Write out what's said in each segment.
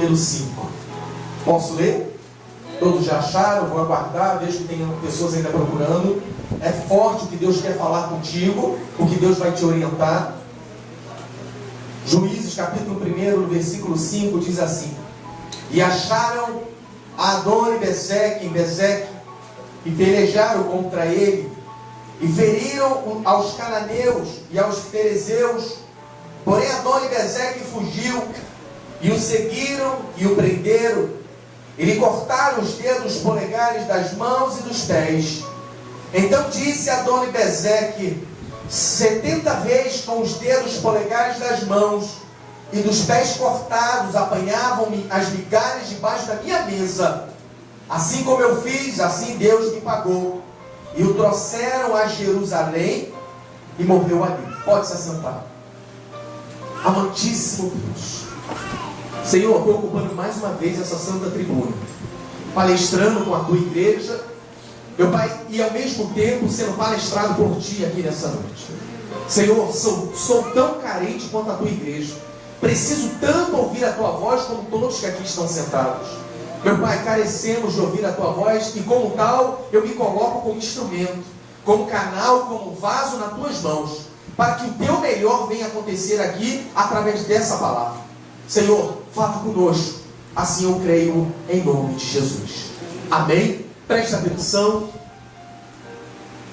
número 5. Posso ler? Todos já acharam? Vou aguardar, vejo que tem pessoas ainda procurando. É forte o que Deus quer falar contigo, o que Deus vai te orientar. Juízes capítulo 1, versículo 5 diz assim: e acharam a Adoni-Bezeque em Bezeque, e pelejaram contra ele, e feriram aos cananeus e aos ferezeus. Porém Adoni-Bezeque fugiu, e o seguiram e o prenderam, e lhe cortaram os dedos polegares das mãos e dos pés. Então disse Adoni-Bezeque: 70 vezes com os dedos polegares das mãos e dos pés cortados apanhavam-me as migalhas debaixo da minha mesa. Assim como eu fiz, assim Deus me pagou. E o trouxeram a Jerusalém e morreu ali. Pode se assentar. Amantíssimo Deus, Senhor, estou ocupando mais uma vez essa santa tribuna, palestrando com a tua igreja, meu Pai, e ao mesmo tempo sendo palestrado por Ti aqui nessa noite. Senhor, sou tão carente quanto a tua igreja, preciso tanto ouvir a tua voz como todos que aqui estão sentados. Meu Pai, carecemos de ouvir a tua voz, e como tal, eu me coloco como instrumento, como canal, como vaso nas tuas mãos, para que o teu melhor venha acontecer aqui através dessa palavra. Senhor, fala conosco, assim eu creio em nome de Jesus. Amém? Preste atenção.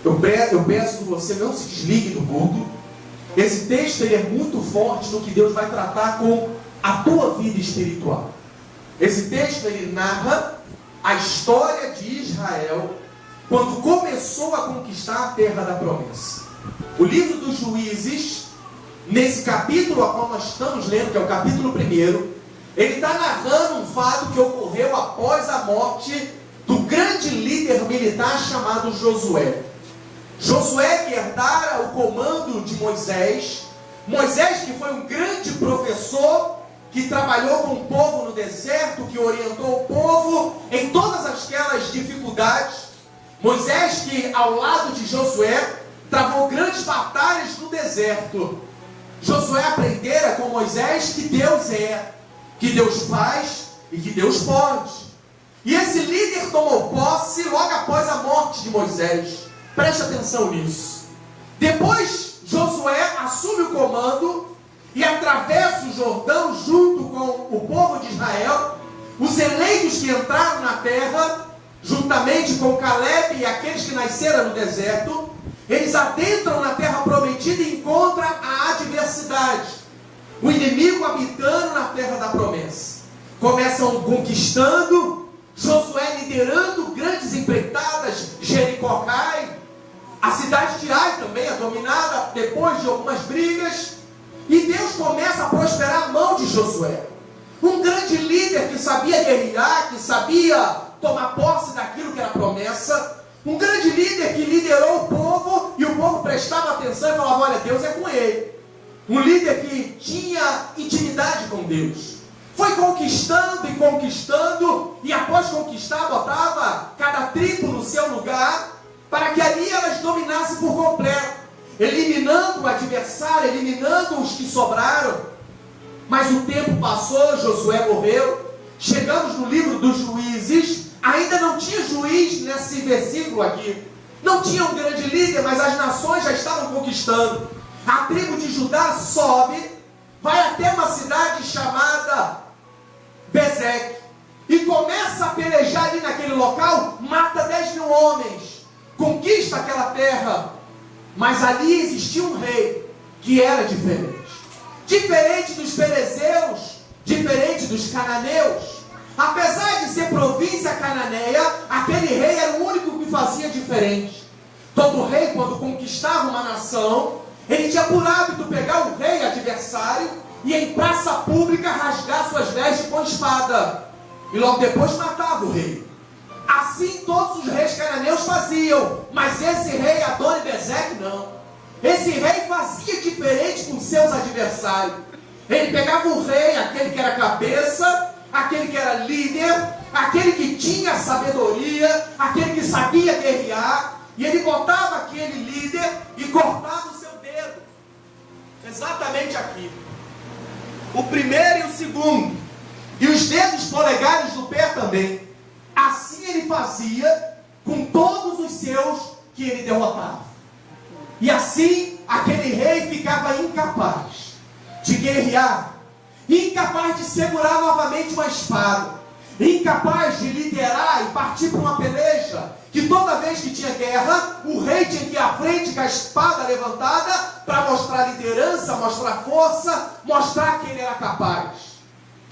Eu peço que você não se desligue do culto. Esse texto ele é muito forte no que Deus vai tratar com a tua vida espiritual. Esse texto ele narra a história de Israel quando começou a conquistar a terra da promessa. O livro dos Juízes, nesse capítulo a qual nós estamos lendo, que é o capítulo 1, ele está narrando um fato que ocorreu após a morte do grande líder militar chamado Josué. Josué que herdara o comando de Moisés. Moisés que foi um grande professor, que trabalhou com o povo no deserto, que orientou o povo em todas aquelas dificuldades. Moisés que ao lado de Josué travou grandes batalhas no deserto. Josué aprendera com Moisés que Deus é, que Deus faz e que Deus pode. E esse líder tomou posse logo após a morte de Moisés. Preste atenção nisso. Depois Josué assume o comando e atravessa o Jordão junto com o povo de Israel. Os eleitos que entraram na terra, juntamente com Caleb e aqueles que nasceram no deserto, eles adentram na terra prometida e encontram a adversidade, o inimigo habitando na terra da promessa. Começam conquistando, Josué liderando grandes empreitadas. Jericó cai, a cidade de Ai também é dominada depois de algumas brigas, e Deus começa a prosperar a mão de Josué, um grande líder que sabia guerrear, que sabia tomar posse daquilo que era promessa. Um grande líder que liderou o povo, e o povo prestava atenção e falava: olha, Deus é com ele. Um líder que tinha intimidade com Deus. Foi conquistando e conquistando, e após conquistar, botava cada tribo no seu lugar, para que ali elas dominassem por completo, eliminando o adversário, eliminando os que sobraram. Mas o tempo passou, Josué morreu. Chegamos no livro dos Juízes. Ainda não tinha juiz nesse versículo aqui. Não tinha um grande líder, mas as nações já estavam conquistando. A tribo de Judá sobe, vai até uma cidade chamada Bezeque, e começa a pelejar ali naquele local, mata 10.000 homens, conquista aquela terra. Mas ali existia um rei que era diferente. Diferente dos ferezeus, diferente dos cananeus. Apesar de ser província cananeia, aquele rei era o único que fazia diferente. Todo rei, quando conquistava uma nação, ele tinha por hábito pegar o rei adversário e em praça pública rasgar suas vestes com espada. E logo depois matava o rei. Assim todos os reis cananeus faziam. Mas esse rei Adoni-Bezeque não. Esse rei fazia diferente com seus adversários. Ele pegava o rei, aquele que era cabeça, aquele que era líder, aquele que tinha sabedoria, aquele que sabia guerrear, e ele botava aquele líder e cortava o seu dedo, exatamente aqui, o primeiro e o segundo. e os dedos polegares do pé também. Assim ele fazia com todos os seus que ele derrotava. E assim aquele rei ficava incapaz de guerrear, incapaz de segurar novamente uma espada, incapaz de liderar e partir para uma peleja, que toda vez que tinha guerra, o rei tinha que ir à frente com a espada levantada para mostrar liderança, mostrar força, mostrar que ele era capaz.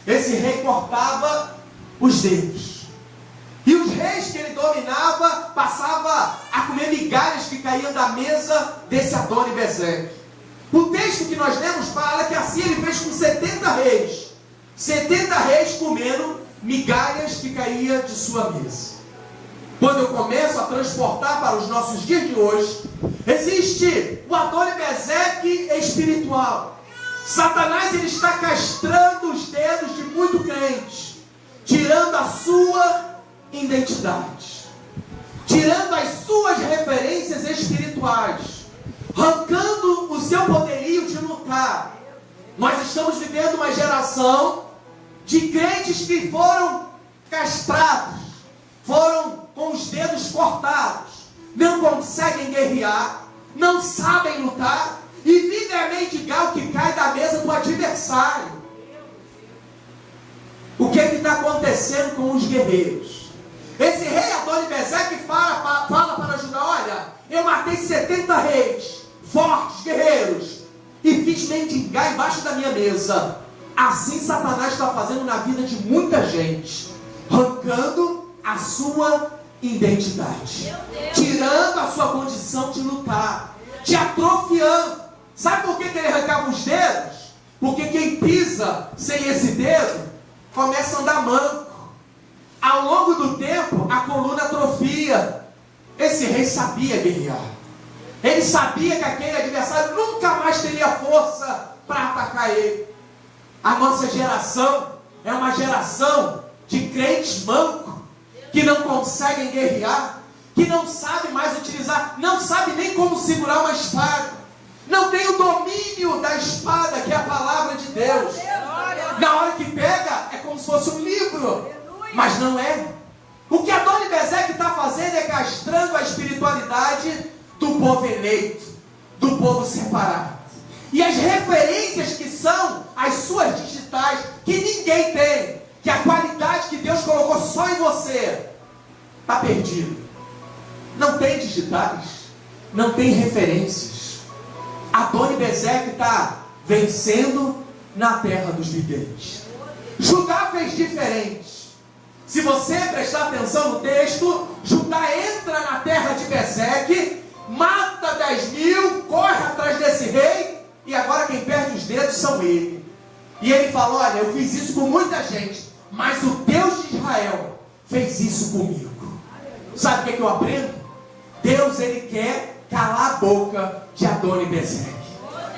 Esse rei cortava os dedos. E os reis que ele dominava passava a comer migalhas que caíam da mesa desse Adoni-Bezeque. O texto que nós lemos fala que assim ele fez com 70 reis. 70 reis comendo migalhas que caíam de sua mesa. Quando eu começo a transportar para os nossos dias de hoje, existe o Adoni-Bezeque espiritual. Satanás ele está castrando os dedos de muito crente, tirando a sua identidade, tirando as suas referências espirituais, arrancando o seu poderio de lutar. Nós estamos vivendo uma geração de crentes que foram castrados, foram com os dedos cortados, não conseguem guerrear, não sabem lutar e vivem a mendigar o que cai da mesa do adversário. O que está acontecendo com os guerreiros? Esse rei Adoni-Bezeque fala para Judá: olha, eu matei 70 reis, fortes, guerreiros, e fiz mendigar embaixo da minha mesa. Assim Satanás está fazendo na vida de muita gente, arrancando a sua identidade, tirando a sua condição de lutar, te atrofiando. Sabe por que ele arrancava os dedos? Porque quem pisa sem esse dedo começa a andar manco. Ao longo do tempo, a coluna atrofia. Esse rei sabia guerrear. Ele sabia que aquele adversário nunca mais teria força para atacar ele. A nossa geração é uma geração de crentes mancos, que não conseguem guerrear, que não sabem mais utilizar, não sabem nem como segurar uma espada, não tem o domínio da espada, que é a palavra de Deus. Na hora que pega, é como se fosse um livro, mas não é. O que Adoni-Bezeque está fazendo é castrando a espiritualidade do povo eleito, do povo separado. E as referências que são as suas digitais, que ninguém tem, que a qualidade que Deus colocou só em você, está perdido. Não tem digitais, não tem referências. Adoni-Bezeque está vencendo na terra dos viventes. Judá fez diferente. Se você prestar atenção no texto, Judá entra na terra de Bezeque, mata 10.000, corre atrás desse rei, e agora quem perde os dedos são ele. E ele fala: olha, eu fiz isso com muita gente, mas o Deus de Israel fez isso comigo. Sabe o que eu aprendo? Deus, ele quer calar a boca de Adoni-Bezeque.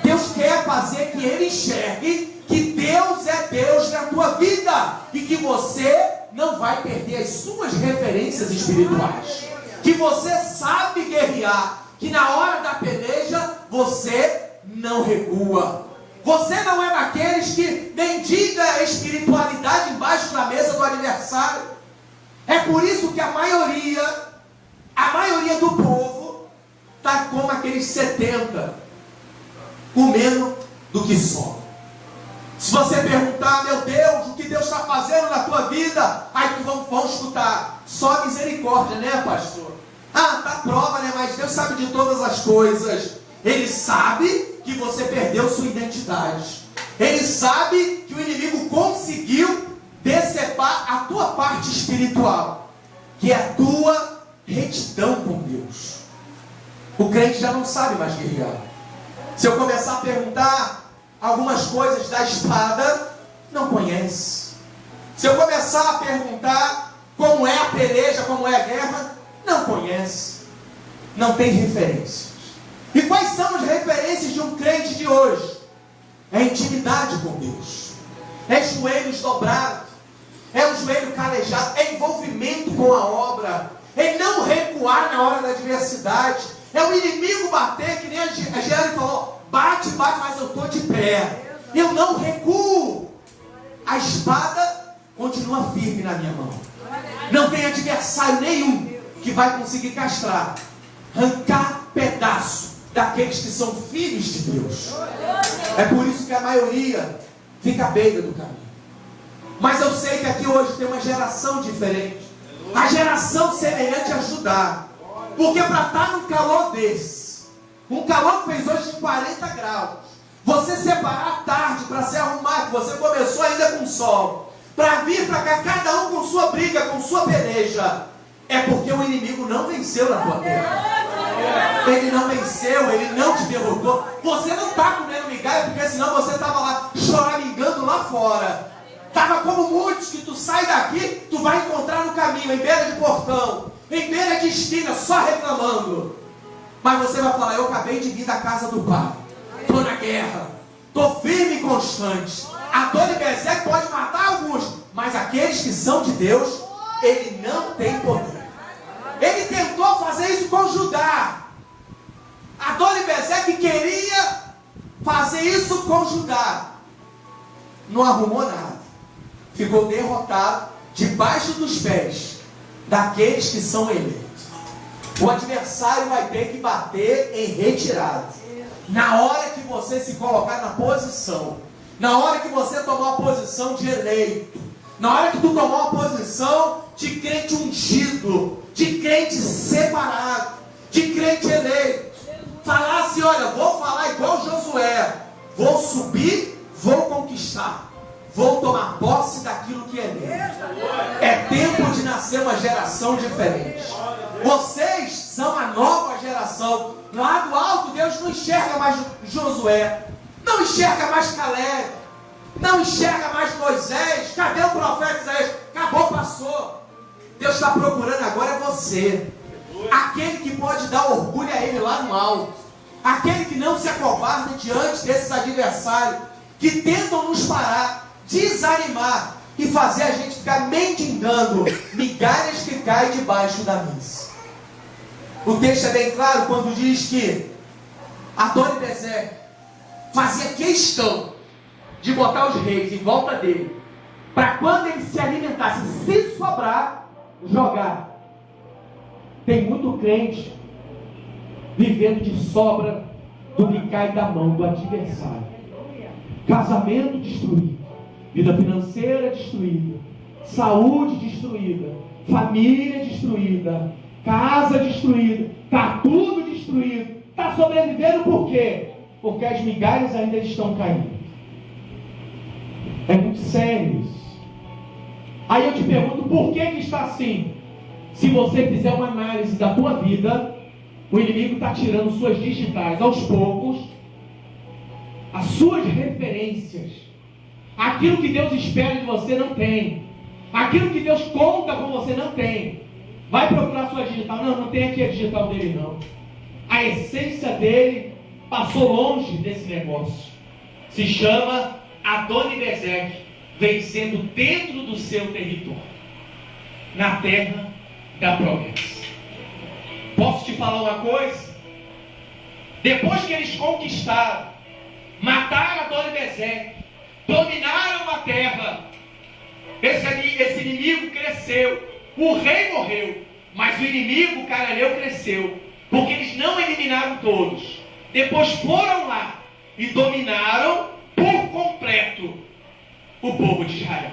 Deus quer fazer que ele enxergue que Deus é Deus na tua vida, e que você não vai perder as suas referências espirituais, que você sabe guerrear, que na hora da peleja você não recua. Você não é daqueles que mendiga a espiritualidade embaixo da mesa do adversário. É por isso que a maioria do povo está como aqueles 70, comendo do que sobra. Se você perguntar: meu Deus, o que Deus está fazendo na tua vida? Aí que vamos escutar: só misericórdia, né, pastor? Ah, tá prova, né? Mas Deus sabe de todas as coisas. Ele sabe que você perdeu sua identidade. Ele sabe que o inimigo conseguiu decepar a tua parte espiritual, que é a tua retidão com Deus. O crente já não sabe mais guerrear. Se eu começar a perguntar algumas coisas da espada, não conhece. Se eu começar a perguntar como é a peleja, como é a guerra, não conhece. Não tem referências. E quais são as referências de um crente de hoje? É intimidade com Deus, é joelhos dobrados, é um joelho calejado, é envolvimento com a obra, é não recuar na hora da adversidade, é o inimigo bater, que nem a Giane falou: bate, mas eu estou de pé, eu não recuo. A espada continua firme na minha mão. Não tem adversário nenhum que vai conseguir castrar, arrancar pedaço daqueles que são filhos de Deus. É por isso que a maioria fica à beira do caminho. Mas eu sei que aqui hoje tem uma geração diferente. A geração semelhante a Judá. Porque para estar num calor desse, um calor que fez hoje de 40 graus, você separar a tarde para se arrumar, que você começou ainda com sol, para vir para cá, cada um com sua briga, com sua peleja, é porque o inimigo não venceu na tua terra. Ele não venceu, ele não te derrotou. Você não está comendo migalha, porque senão você estava lá choramingando lá fora. Estava como muitos que tu sai daqui, tu vai encontrar no caminho, em beira de portão, em beira de esquina, só reclamando. Mas você vai falar: eu acabei de vir da casa do Pai, estou na guerra, estou firme e constante. A dor de Bezeque pode matar alguns, mas aqueles que são de Deus, ele não tem poder. Ele tentou fazer isso com Judá. Adoni-Bezeque queria fazer isso com Judá, não arrumou nada. Ficou derrotado debaixo dos pés daqueles que são eleitos. O adversário vai ter que bater em retirada. Na hora que você se colocar na posição, na hora que você tomar a posição de eleito, na hora que tu tomar a posição de crente ungido, de crente separado, de crente eleito, falar assim: olha, vou falar igual Josué, vou subir, vou conquistar, vou tomar posse daquilo que é meu. É tempo de nascer uma geração diferente. Vocês são a nova geração. Lá do alto, Deus não enxerga mais Josué, não enxerga mais Caleb, não enxerga mais Moisés. Cadê o profeta Isaías? Acabou, passou. Deus está procurando agora é você, aquele que pode dar orgulho a Ele lá no alto, aquele que não se acovarda diante desses adversários que tentam nos parar, desanimar e fazer a gente ficar mendigando migalhas que caem debaixo da mesa. O texto é bem claro quando diz que Adoni-Bezeque fazia questão de botar os reis em volta dele, para quando ele se alimentasse, se sobrar, jogar. Tem muito crente vivendo de sobra do que cai da mão do adversário. Casamento destruído, vida financeira destruída, saúde destruída, família destruída, casa destruída, está tudo destruído. Está sobrevivendo por quê? Porque as migalhas ainda estão caindo. É muito sério isso. Aí eu te pergunto, por que está assim? Se você fizer uma análise da tua vida, o inimigo está tirando suas digitais aos poucos, as suas referências, aquilo que Deus espera de você não tem, aquilo que Deus conta com você não tem. Vai procurar sua digital. Não tem aqui a digital dele não. A essência dele passou longe desse negócio. Se chama Adoni-Bezeque, vencendo dentro do seu território, na terra da promessa. Posso te falar uma coisa? Depois que eles conquistaram, mataram Adoni-Bezeque, dominaram a terra, esse inimigo cresceu, o rei morreu, mas o inimigo cananeu cresceu, porque eles não eliminaram todos. Depois foram lá e dominaram por completo o povo de Israel.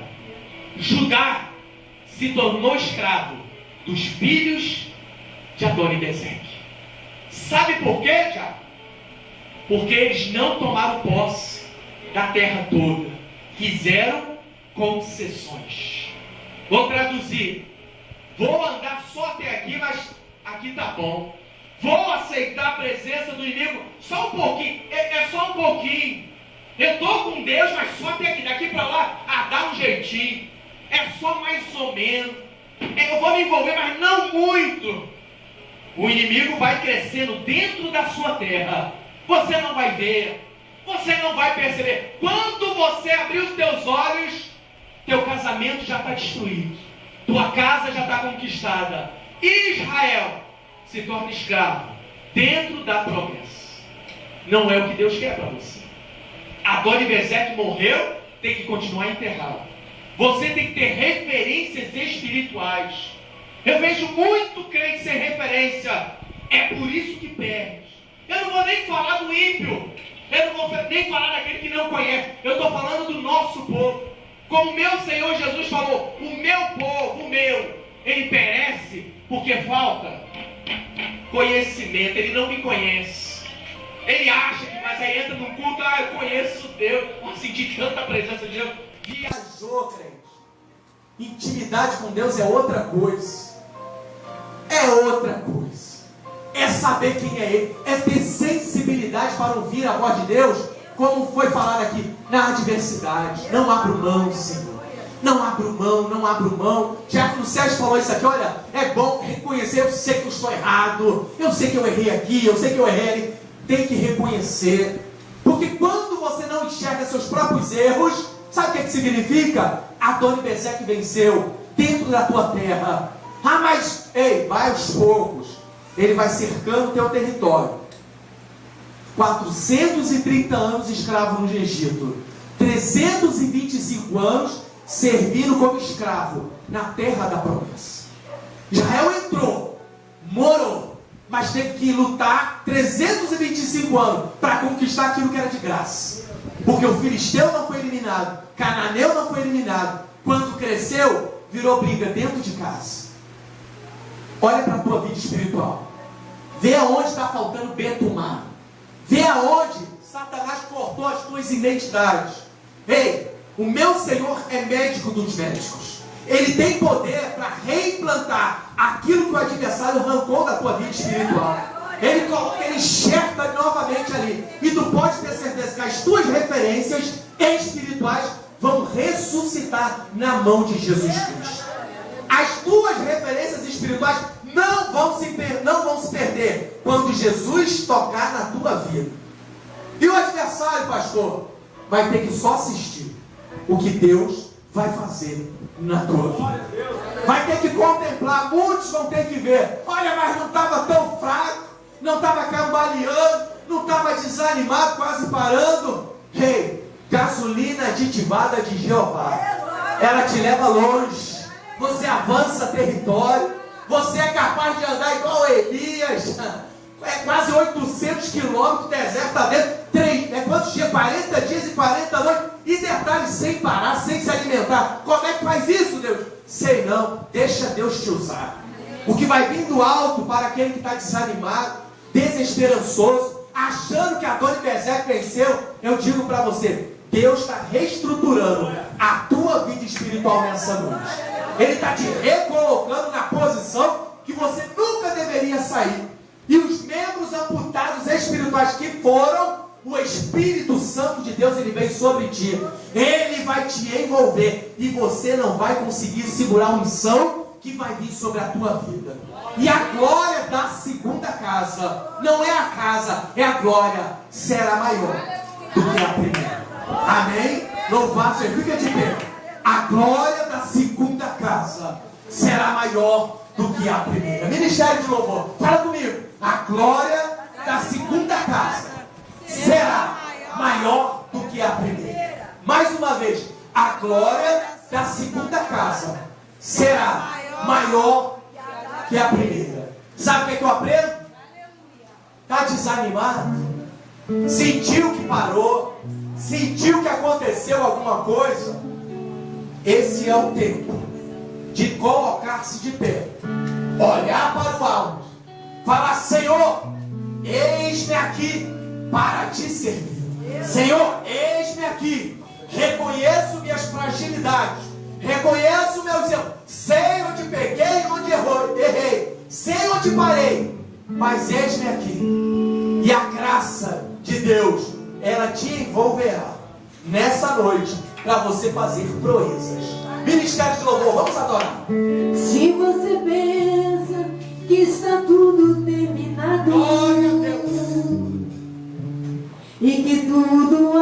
Judá se tornou escravo dos filhos de Adoni-Bezeque. Sabe por quê, Tiago? Porque eles não tomaram posse da terra toda, fizeram concessões. Vou traduzir: vou andar só até aqui, mas aqui tá bom. Vou aceitar a presença do inimigo só um pouquinho, é só um pouquinho. Eu estou com Deus, mas só até aqui, daqui para lá, dá um jeitinho. É só mais ou menos. Eu vou me envolver, mas não muito. O inimigo vai crescendo dentro da sua terra. Você não vai ver, você não vai perceber. Quando você abrir os teus olhos, teu casamento já está destruído, tua casa já está conquistada. Israel se torna escravo dentro da promessa. Não é o que Deus quer para você. Adoni-Bezeque morreu, tem que continuar enterrado. Você tem que ter referências espirituais. Eu vejo muito crente sem referência. É por isso que perde. Eu não vou nem falar do ímpio. Eu não vou nem falar daquele que não conhece. Eu estou falando do nosso povo. Como o meu Senhor Jesus falou, o meu povo, o meu, ele perece porque falta conhecimento. Ele não me conhece. Ele acha que, mas aí entra no culto, eu conheço Deus. Eu senti tanta presença de Deus. Viajou, crente. Intimidade com Deus é outra coisa. É outra coisa. É saber quem é Ele. É ter sensibilidade para ouvir a voz de Deus, como foi falado aqui, na adversidade. Não abro mão, Senhor. Não abro mão, não abro mão. Diácono Sérgio falou isso aqui, olha, é bom reconhecer, eu sei que eu estou errado, eu sei que eu errei aqui, eu sei que eu errei ali. Tem que reconhecer. Porque quando você não enxerga seus próprios erros, sabe o que significa? Adoni-Bezeque venceu dentro da tua terra. Ah, mas, ei, vai aos poucos. Ele vai cercando o teu território. 430 anos escravo no Egito. 325 anos servindo como escravo na terra da promessa. Israel entrou, morou, mas teve que lutar 325 anos para conquistar aquilo que era de graça. Porque o filisteu não foi eliminado, cananeu não foi eliminado. Quando cresceu, virou briga dentro de casa. Olha para a tua vida espiritual. Vê aonde está faltando betumar. Vê aonde Satanás cortou as tuas identidades. Ei, o meu Senhor é médico dos médicos. Ele tem poder para reimplantar aquilo que o adversário arrancou da tua vida espiritual. Ele enxerta novamente ali. E tu pode ter certeza que as tuas referências espirituais vão ressuscitar na mão de Jesus Cristo. As tuas referências espirituais não vão se perder quando Jesus tocar na tua vida. E o adversário, pastor, vai ter que só assistir o que Deus vai fazer na tua vida. Vai ter que contemplar, muitos vão ter que ver. Olha, mas não estava tão fraco, não estava cambaleando, não estava desanimado, quase parando. Ei, gasolina aditivada de Jeová, ela te leva longe. Você avança território. Você é capaz de andar igual Elias. É quase 800 quilômetros, o deserto está dentro. Quantos dias? 40 dias e 40 noites. E detalhe, sem parar, sem se alimentar. Como é que faz isso, Deus? Sei não, deixa Deus te usar. O que vai vir do alto para aquele que está desanimado, desesperançoso, achando que Adoni-Bezeque venceu, eu digo para você, Deus está reestruturando a tua vida espiritual nessa noite. Ele está te recolocando na posição que você nunca deveria sair. E os membros amputados espirituais que foram, o Espírito Santo de Deus, ele vem sobre ti. Ele vai te envolver. E você não vai conseguir segurar a unção que vai vir sobre a tua vida. E a glória da segunda casa, não é a casa, é a glória, será maior do que a primeira. Amém? Louvado seja, fica de pé. A glória da segunda casa será maior do que a primeira. Ministério de louvor, fala comigo. A glória da segunda casa será maior do que a primeira. Mais uma vez, a glória da segunda casa será maior que a primeira. Sabe o que eu aprendo? Está desanimado? Sentiu que parou? Sentiu que aconteceu alguma coisa? Esse é o tempo de colocar-se de pé, olhar para o alto, falar: Senhor, eis-me aqui para te servir. Senhor, eis-me aqui. Reconheço minhas fragilidades, reconheço meus erros, sei onde peguei e onde errei, sei onde parei, mas eis-me aqui. E a graça de Deus, ela te envolverá nessa noite para você fazer proezas. Ministério de louvor, vamos adorar. Se você pensa que está tudo terminado, glória a Deus, e que tudo